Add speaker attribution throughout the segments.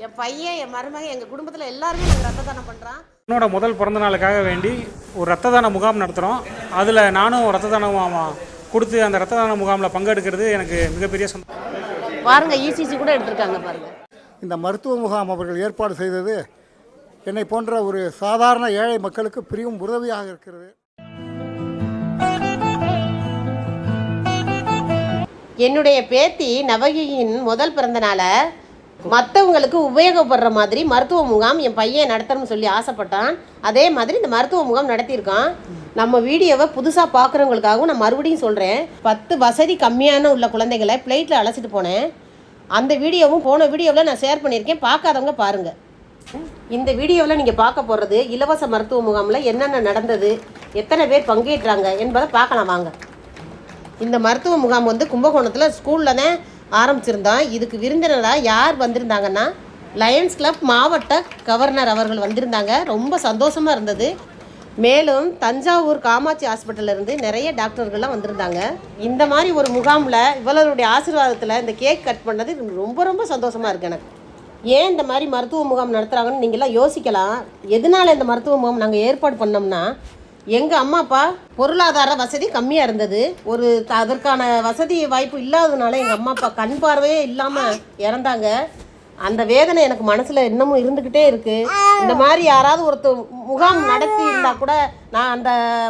Speaker 1: என் பையன் என் மருமகன் எங்கள் குடும்பத்தில் எல்லாருமே நாங்கள் ரத்த தானம் பண்ணுறோம்.
Speaker 2: என்னோட முதல் பிறந்த நாளுக்காக வேண்டி ஒரு ரத்த தான முகாம் நடத்துகிறோம். அதில் நானும் ரத்த தானம் கொடுத்து அந்த ரத்த தான முகாமில் பங்கெடுக்கிறது எனக்கு மிகப்பெரிய சந்தோஷம்.
Speaker 1: பாருங்கள், இசிசி கூட எடுத்திருக்காங்க பாருங்கள்.
Speaker 3: இந்த மருத்துவ முகாம் அவர்கள் ஏற்பாடு செய்தது என்னை போன்ற ஒரு சாதாரண ஏழை மக்களுக்கு பெரியும் உதவியாக இருக்கிறது.
Speaker 1: என்னுடைய பேத்தி நவகியின் முதல் பிறந்த நாளை மற்றவங்களுக்கு உபயோகப்படுற மாதிரி மருத்துவ முகாம் என் பையன் நடத்தணும்னு சொல்லி ஆசைப்பட்டான். அதே மாதிரி இந்த மருத்துவ முகாம் நடத்தியிருக்கான். நம்ம வீடியோவை புதுசாக பார்க்குறவங்களுக்காகவும் நான் மறுபடியும் சொல்கிறேன். 10 வசதி கம்மியான உள்ள குழந்தைகளை ஃப்ளைட்டில் அழைச்சிட்டு போனேன். அந்த வீடியோவும் போன வீடியோவில் நான் ஷேர் பண்ணியிருக்கேன். பார்க்காதவங்க பாருங்கள். இந்த வீடியோவில் நீங்கள் பார்க்க போகிறது இலவச மருத்துவ முகாமில் என்னென்ன நடந்தது, எத்தனை பேர் பங்கேற்றாங்க என்பதை பார்க்கலாம் வாங்க. இந்த மருத்துவ முகாம் வந்து கும்பகோணத்தில் ஸ்கூலில் தான் ஆரம்பிச்சிருந்தோம். இதுக்கு விருந்தினராக யார் வந்திருந்தாங்கன்னா லயன்ஸ் கிளப் மாவட்ட கவர்னர் அவர்கள் வந்திருந்தாங்க. ரொம்ப சந்தோஷமாக இருந்தது. மேலும் தஞ்சாவூர் காமாட்சி ஹாஸ்பிட்டல்லேருந்து நிறைய டாக்டர்கள்லாம் வந்திருந்தாங்க. இந்த மாதிரி ஒரு முகாமில் இவர்களுடைய ஆசீர்வாதத்தில் இந்த கேக் கட் பண்ணது ரொம்ப ரொம்ப சந்தோஷமாக இருக்குது எனக்கு. ஏன் இந்த மாதிரி மருத்துவ முகாம் நடத்துகிறாங்கன்னு நீங்கள்லாம் யோசிக்கலாம். எதனால் இந்த மருத்துவ முகாம் நாங்கள் ஏற்பாடு பண்ணோம்னா, எங்கள் அம்மா அப்பா பொருளாதார வசதி கம்மியாக இருந்தது. அதற்கான வசதி வாய்ப்பு இல்லாததுனால எங்கள் அம்மா அப்பா கண் பார்வையே இல்லாமல் இறந்தாங்க. அந்த வேதனை எனக்கு மனசில் இன்னமும் இருந்துக்கிட்டே இருக்குது. இந்த மாதிரி யாராவது ஒருத்தர் முகாம் நடத்தி இருந்தால் கூட நான் அந்த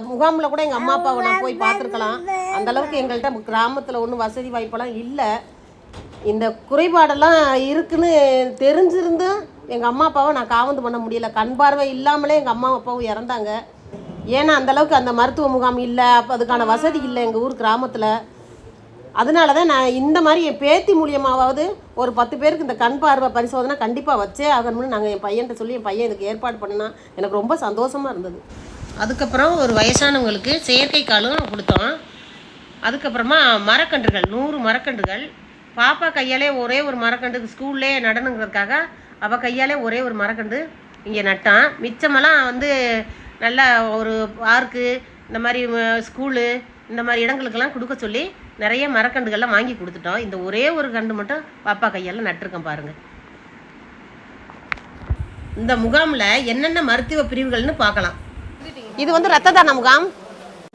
Speaker 1: முகாமில் கூட எங்கள் அம்மா அப்பாவை நான் போய் பார்த்துருக்கலாம். அந்தளவுக்கு எங்கள்கிட்ட கிராமத்தில் ஒன்றும் வசதி வாய்ப்பெல்லாம் இல்லை. இந்த குறைபாடெல்லாம் இருக்குன்னு தெரிஞ்சிருந்தும் எங்கள் அம்மா அப்பாவை நான் காவந்து பண்ண முடியல. கண் பார்வை இல்லாமலே எங்கள் அம்மா அப்பாவும் இறந்தாங்க. ஏன்னா அந்தளவுக்கு அந்த மருத்துவ முகாம் இல்லை, அப்போ அதுக்கான வசதி இல்லை எங்கள் ஊர் கிராமத்தில். அதனால தான் நான் இந்த மாதிரி என் பேத்தி மூலியமாவது ஒரு 10 பேருக்கு இந்த கண் பார்வை பரிசோதனை கண்டிப்பாக வச்சே ஆகணும்னு நாங்கள் என் பையன்கிட்ட சொல்லி என் பையன் இதுக்கு ஏற்பாடு பண்ணினா எனக்கு ரொம்ப சந்தோஷமாக இருந்தது. அதுக்கப்புறம் ஒரு வயசானவங்களுக்கு செயற்கை காலும் கொடுத்தோம். அதுக்கப்புறமா மரக்கன்றுகள் 100 மரக்கன்றுகள் பாப்பா கையாலே ஒரே ஒரு மரக்கன்று ஸ்கூல்லே நடனுங்கிறதுக்காக அவள் கையாலே ஒரே ஒரு மரக்கன்று இங்கே நட்டான். மிச்சமெல்லாம் வந்து நல்ல ஒரு பார்க்கு, இந்த மாதிரி ஸ்கூலு, இந்த மாதிரி இடங்களுக்கெல்லாம் கொடுக்க சொல்லி நிறைய மரக்கன்றுகள்லாம் வாங்கி கொடுத்துட்டோம். இந்த ஒரே ஒரு கன்று மட்டும் பாப்பா கையால் நட்டிருக்கேன் பாருங்கள். இந்த முகாமில் என்னென்ன மருத்துவ பிரிவுகள்னு பார்க்கலாம். இது வந்து ரத்த தான முகாம்.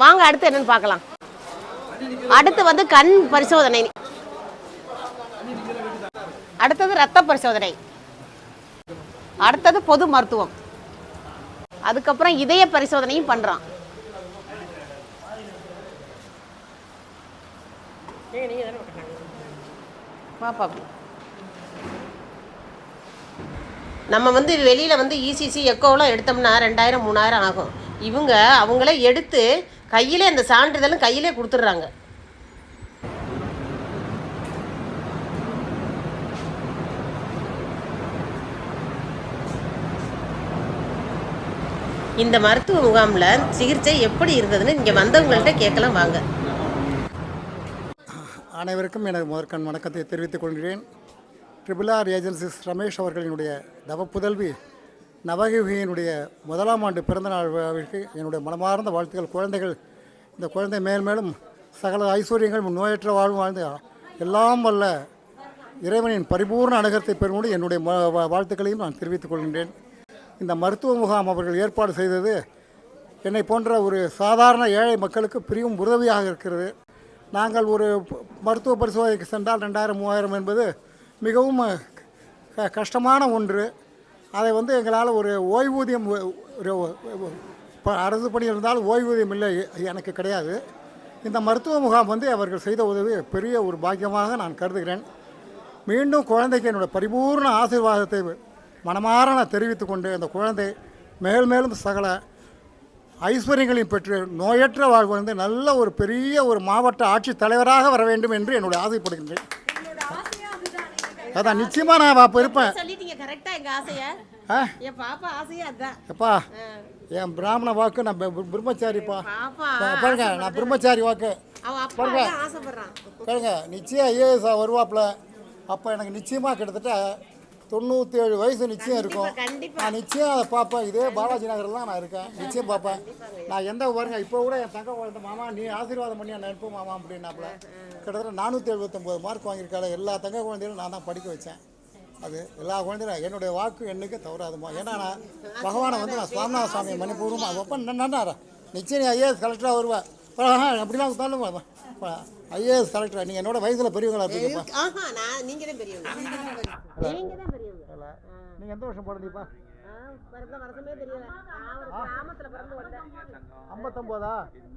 Speaker 1: வாங்க அடுத்து என்னன்னு பார்க்கலாம். அடுத்து வந்து கண் பரிசோதனை, அடுத்தது ரத்த பரிசோதனை, அடுத்தது பொது மருத்துவம், அதுக்கப்புறம் இதய பரிசோதனையும் பண்ணுறான். நம்ம வந்து வெளியில் வந்து இசிசி எக்கோவெலாம் எடுத்தோம்னா 2000 3000 ஆகும். அவங்களே எடுத்து கையிலே அந்த சான்றிதழும் கையிலே கொடுத்துட்றாங்க. இந்த மருத்துவ முகாமில் சிகிச்சை எப்படி இருந்ததுன்னு இங்கே வந்தவங்கள்ட்ட கேட்கலாம் வாங்க.
Speaker 3: அனைவருக்கும் எனது முதற்கண் வணக்கத்தை தெரிவித்துக் கொள்கிறேன். RRR ஏஜென்சிஸ் ரமேஷ் அவர்களினுடைய தவப்புதல்வி நவகியினுடைய 1ஆம் ஆண்டு பிறந்தநாள் விழாவிற்கு என்னுடைய மனமார்ந்த வாழ்த்துக்கள். குழந்தைகள், இந்த குழந்தை மேலும் சகல ஐஸ்வர்யங்கள் நோயற்ற வாழ்வு வாழ்ந்து எல்லாம் வல்ல இறைவனின் பரிபூர்ண அனுகிரகத்தை பெறும்போது என்னுடைய வாழ்த்துக்களையும் நான் தெரிவித்துக் கொள்கின்றேன். இந்த மருத்துவ முகாம் அவர்கள் ஏற்பாடு செய்தது என்னை போன்ற ஒரு சாதாரண ஏழை மக்களுக்கு பெரியும் உதவியாக இருக்கிறது. நாங்கள் ஒரு மருத்துவ பரிசோதனைக்கு சென்றால் 2000 3000 என்பது மிகவும் கஷ்டமான ஒன்று. அதை வந்து எங்களால் ஒரு ஓய்வூதியம், அரசு பணி இருந்தாலும் ஓய்வூதியம் இல்லை எனக்கு கிடையாது. இந்த மருத்துவ முகாம் வந்து அவர்கள் செய்த உதவி பெரிய ஒரு பாக்கியமாக நான் கருதுகிறேன். மீண்டும் குழந்தைக்கு என்னுடைய பரிபூர்ண ஆசீர்வாதத்தை மனமாற நான் தெரிவித்து கொண்டு அந்த குழந்தை மேலும் சகல ஐஸ்வர்யங்களையும் பெற்று நோயற்ற வாழ்வு வந்து நல்ல ஒரு பெரிய ஒரு மாவட்ட ஆட்சி தலைவராக வர வேண்டும் என்று என்னுடைய ஆசைப்படுகின்றேன். அதான் நிச்சயமாக நான் அப்போ இருப்பேன். எப்பா என் பிராமண வாக்கு நான் பிரம்மச்சாரிப்பா பாருங்க, நான் பிரம்மச்சாரி வாக்கு பாருங்க பாருங்க. நிச்சயம் ஐஏஎஸ் வருவாப்பில். அப்போ எனக்கு நிச்சயமாக கிட்டத்தட்ட 97 வயசு நிச்சயம் இருக்கும். நான் நிச்சயம் அதை பார்ப்பேன். இதே பாலாஜி நகரில் நான் இருக்கேன். நிச்சயம் பார்ப்பேன். நான் எந்த பாருங்க, இப்போ கூட என் தங்க குழந்தை மாமா நீ ஆசீர்வாதம் பண்ணி நினைப்பு மாமா அப்படின்னாப்புல கிட்டத்தட்ட 479 மார்க் வாங்கியிருக்காள். எல்லா தங்க குழந்தைகளும் நான் தான் படிக்க வச்சேன். அது எல்லா குழந்தையும் என்னுடைய வாக்கு என்னைக்கு தவறாதுமா. ஏன்னா நான் பகவானை வந்து நான் சுவாமிநாத சுவாமி மணிப்பூர்வமாக வைப்பேன். நன்னாரா நிச்சயம் ஐஏஎஸ் கலெக்டராக வருவேன். அப்படிலாம் சொல்லுவேன். ஐஏஎஸ் கலெக்டரா நீங்கள் என்னோட வயசில் பெரியவங்களா இருக்கீங்கப்பா.
Speaker 1: நீங்கள் தான் பெரியவங்க.
Speaker 3: நீங்கள் எந்த வருஷம் பிறந்தீப்பா?
Speaker 1: வருஷமே தெரியல. கிராமத்தில் பிறந்து வந்தேன்.
Speaker 3: 59.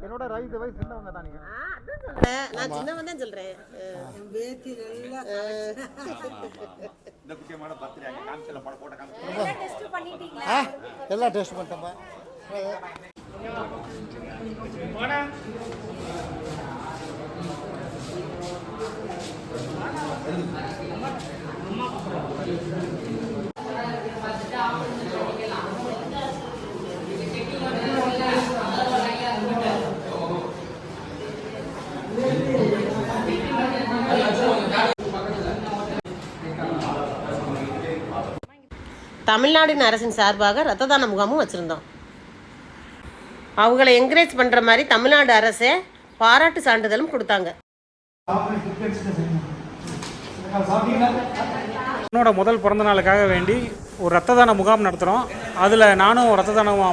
Speaker 3: என்னோட வயசு சின்னவங்க தான் நீங்கள்.
Speaker 1: நான் சின்னவன் தான் சொல்கிறேன்.
Speaker 3: எல்லாம் டெஸ்ட் பண்ணிட்டேன்ப்பா.
Speaker 1: தமிழ்நாடு அரசின் சார்பாக ரத்த தான முகாமும் வச்சுருந்தோம். அவங்கள என்கரேஜ் பண்ணுற மாதிரி தமிழ்நாடு அரசே பாராட்டு சான்றிதழும் கொடுத்தாங்க.
Speaker 2: என்னோட முதல் பிறந்த நாளுக்காக வேண்டி ஒரு ரத்த தான முகாம் நடத்துகிறோம். அதில் நானும் ரத்த தானம்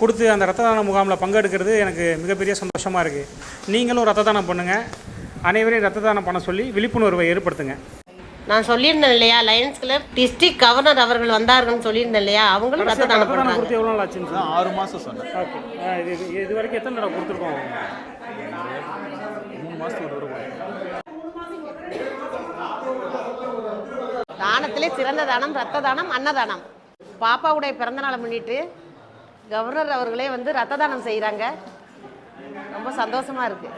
Speaker 2: கொடுத்து அந்த ரத்த தான முகாமில் பங்கெடுக்கிறது எனக்கு மிகப்பெரிய சந்தோஷமாக இருக்குது. நீங்களும் ரத்த தானம் பண்ணுங்கள். அனைவரையும் ரத்த தானம் பண்ண சொல்லி விழிப்புணர்வை ஏற்படுத்துங்க.
Speaker 1: நான் சொல்லியிருந்தேன் இல்லையா, லயன்ஸ் கிளப் டிஸ்ட்ரிக்ட் கவர்னர் அவர்கள் வந்தார்கள்னு சொல்லியிருந்தேன் இல்லையா, அவங்களும் ரத்த தானம் பண்ணுறாங்க.
Speaker 2: கொடுத்து எவ்வளோ நாள் ஆச்சுன்னு?
Speaker 4: 6 மாதம் சொன்னேன்.
Speaker 2: ஓகே. இது வரைக்கும் எத்தனை தடவை கொடுத்துருக்கோம்?
Speaker 4: 3 மாதத்துக்கு ஒரு தடவை.
Speaker 1: தானத்திலே சிறந்த தானம் ரத்த தானம், அன்னதானம். பாப்பாவுடைய பிறந்தநாளை முன்னிட்டு கவர்னர் அவர்களே வந்து ரத்த தானம் செய்கிறாங்க. ரொம்ப சந்தோஷமாக இருக்குது.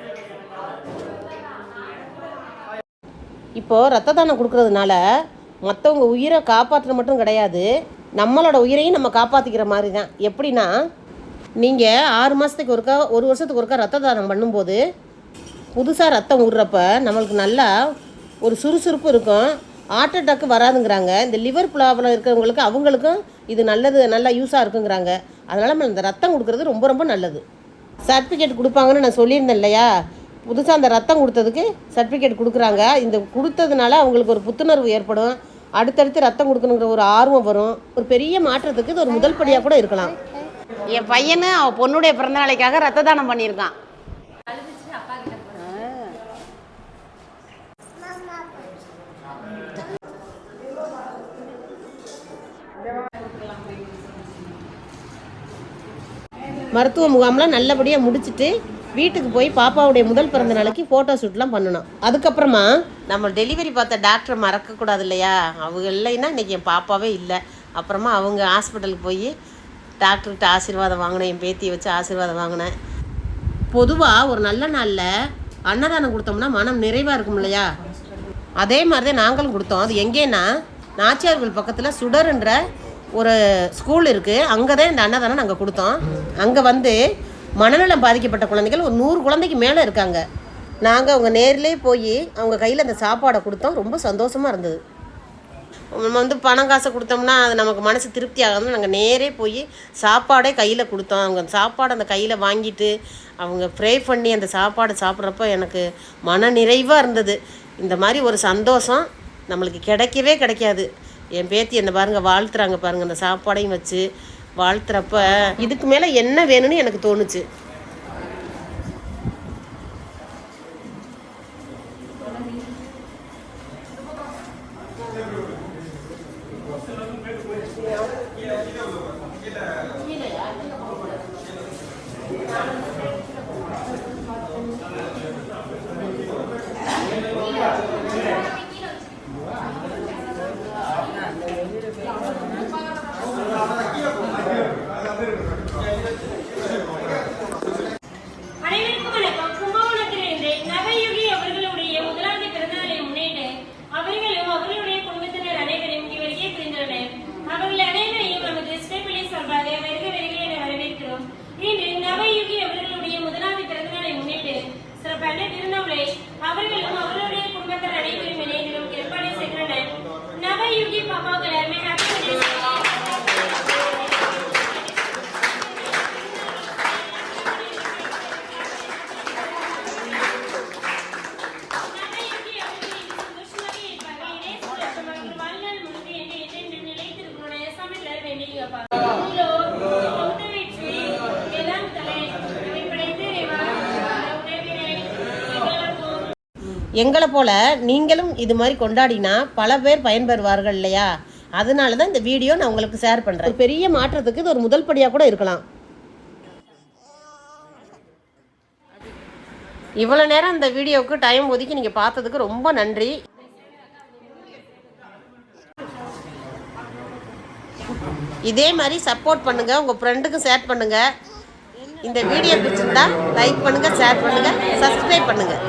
Speaker 1: இப்போது ரத்த தானம் கொடுக்கறதுனால மற்றவங்க உயிரை காப்பாற்ற மட்டும் கிடையாது, நம்மளோட உயிரையும் நம்ம காப்பாற்றிக்கிற மாதிரி தான். எப்படின்னா, நீங்கள் 6 மாதத்துக்கு ஒருக்கா 1 வருஷத்துக்கு ஒருக்கா ரத்த தானம் பண்ணும்போது புதுசாக ரத்தம் விடுறப்ப நம்மளுக்கு நல்லா ஒரு சுறுசுறுப்பு இருக்கும், ஹார்ட் அட்டாக்கு வராதுங்கிறாங்க. இந்த லிவர் ப்ராப்ளம் இருக்கிறவங்களுக்கு அவங்களுக்கும் இது நல்லா யூஸாக இருக்குங்கிறாங்க. அதனால் நம்ம இந்த ரத்தம் கொடுக்குறது ரொம்ப ரொம்ப நல்லது. சர்டிஃபிகேட் கொடுப்பாங்கன்னு நான் சொல்லியிருந்தேன் இல்லையா, புதுசாக அந்த ரத்தம் கொடுத்ததுக்கு சர்டிஃபிகேட் கொடுக்குறாங்க. இந்த கொடுத்ததுனால அவங்களுக்கு ஒரு புத்துணர்வு ஏற்படும், அடுத்தடுத்து ரத்தம் கொடுக்கணுங்கிற ஒரு ஆர்வம் வரும். ஒரு பெரிய மாற்றத்துக்கு இது ஒரு முதல் படியாக கூட இருக்கலாம். என் பையனு அவன் பொண்ணுடைய பிறந்த நாளைக்காக ரத்த தானம் பண்ணியிருக்கான். மருத்துவ முகாம்லாம் நல்லபடியாக முடிச்சுட்டு வீட்டுக்கு போய் பாப்பாவுடைய முதல் பிறந்த நாளைக்கு ஃபோட்டோ ஷூட்லாம் பண்ணணும். அதுக்கப்புறமா நம்ம டெலிவரி பார்த்த டாக்டரை மறக்கக்கூடாது இல்லையா, அவங்க இல்லைன்னா இன்றைக்கி என் பாப்பாவே இல்லை. அப்புறமா அவங்க ஹாஸ்பிட்டலுக்கு போய் டாக்டர்கிட்ட ஆசீர்வாதம் வாங்கினேன், என் பேத்தியை வச்சு ஆசீர்வாதம் வாங்கினேன். பொதுவாக ஒரு நல்ல நாளில் அன்னதானம் கொடுத்தோம்னா மனம் நிறைவாக இருக்கும் இல்லையா, அதே மாதிரி தான் நாங்களும் கொடுத்தோம். அது எங்கேன்னா, நாச்சியார்கள் பக்கத்தில் சுடர்ன்ற ஒரு ஸ்கூல் இருக்குது, அங்கே தான் இந்த அன்னதானம் நாங்கள் கொடுத்தோம். அங்கே வந்து மனநலம் பாதிக்கப்பட்ட குழந்தைகள் ஒரு 100 குழந்தைக்கு மேலே இருக்காங்க. நாங்கள் அவங்க நேரிலே போய் அவங்க கையில் அந்த சாப்பாடை கொடுத்தோம். ரொம்ப சந்தோஷமாக இருந்தது. நம்ம வந்து பணம் காசை கொடுத்தோம்னா அது நமக்கு மனசு திருப்தி ஆகாமல் நாங்கள் நேரே போய் சாப்பாடே கையில் கொடுத்தோம். அவங்க அந்த சாப்பாடை அந்த கையில் வாங்கிட்டு அவங்க ப்ரே பண்ணி அந்த சாப்பாடை சாப்பிட்றப்ப எனக்கு மன நிறைவாக இருந்தது. இந்த மாதிரி ஒரு சந்தோஷம் நம்மளுக்கு கிடைக்கவே கிடைக்காது. என் பேத்தி என்னை பாருங்கள் வாழ்த்துறாங்க பாருங்கள், அந்த சாப்பாடையும் வச்சு வாழ்த்துறப்ப இதுக்கு மேலே என்ன வேணும்னு எனக்கு தோணுச்சு.
Speaker 5: அனைவருக்கும் வணக்கம். கும்பகோணத்திலிருந்து நவயுகி அவர்களுடைய முதலாவது பிறந்தநாளை முன்னிட்டு அவர்களும் அவர்களுடைய குடும்பத்தினர் அனைவரும் இவருக்கே புரிந்துள்ளனர். அவர்கள் அனைவரையும் நமது ஸ்டேபிளை சார்பாக வருக வருக என வரவேற்கிறோம். இன்று நவயுகி அவர்களுடைய முதலாவது பிறந்தநாளை முன்னிட்டு சிறப்பான விருந்தோம்பலை அவர்களும் அவர்களுடைய குடும்பத்தினர் அனைவரும் இணைந்திலும் ஏற்பாடு செய்துள்ளனர். நவயுகி பாப்பாக்கள் வாழ்நாள் முழுக்க
Speaker 1: எங்களை போல் நீங்களும் இது மாதிரி கொண்டாடினா பல பேர் பயன்பெறுவார்கள் இல்லையா? அதனால தான் இந்த வீடியோ நான் உங்களுக்கு ஷேர் பண்ணுறேன். பெரிய மாற்றத்துக்கு இது ஒரு முதல் படியாக கூட இருக்கலாம். இவ்வளோ நேரம் இந்த வீடியோவுக்கு டைம் ஒதுக்கி நீங்கள் பார்த்ததுக்கு ரொம்ப நன்றி. இதே மாதிரி சப்போர்ட் பண்ணுங்கள், உங்கள் ஃப்ரெண்டுக்கு ஷேர் பண்ணுங்கள். இந்த வீடியோ பிடிச்சிருந்தா லைக் பண்ணுங்கள், ஷேர் பண்ணுங்கள், சப்ஸ்கிரைப் பண்ணுங்கள்.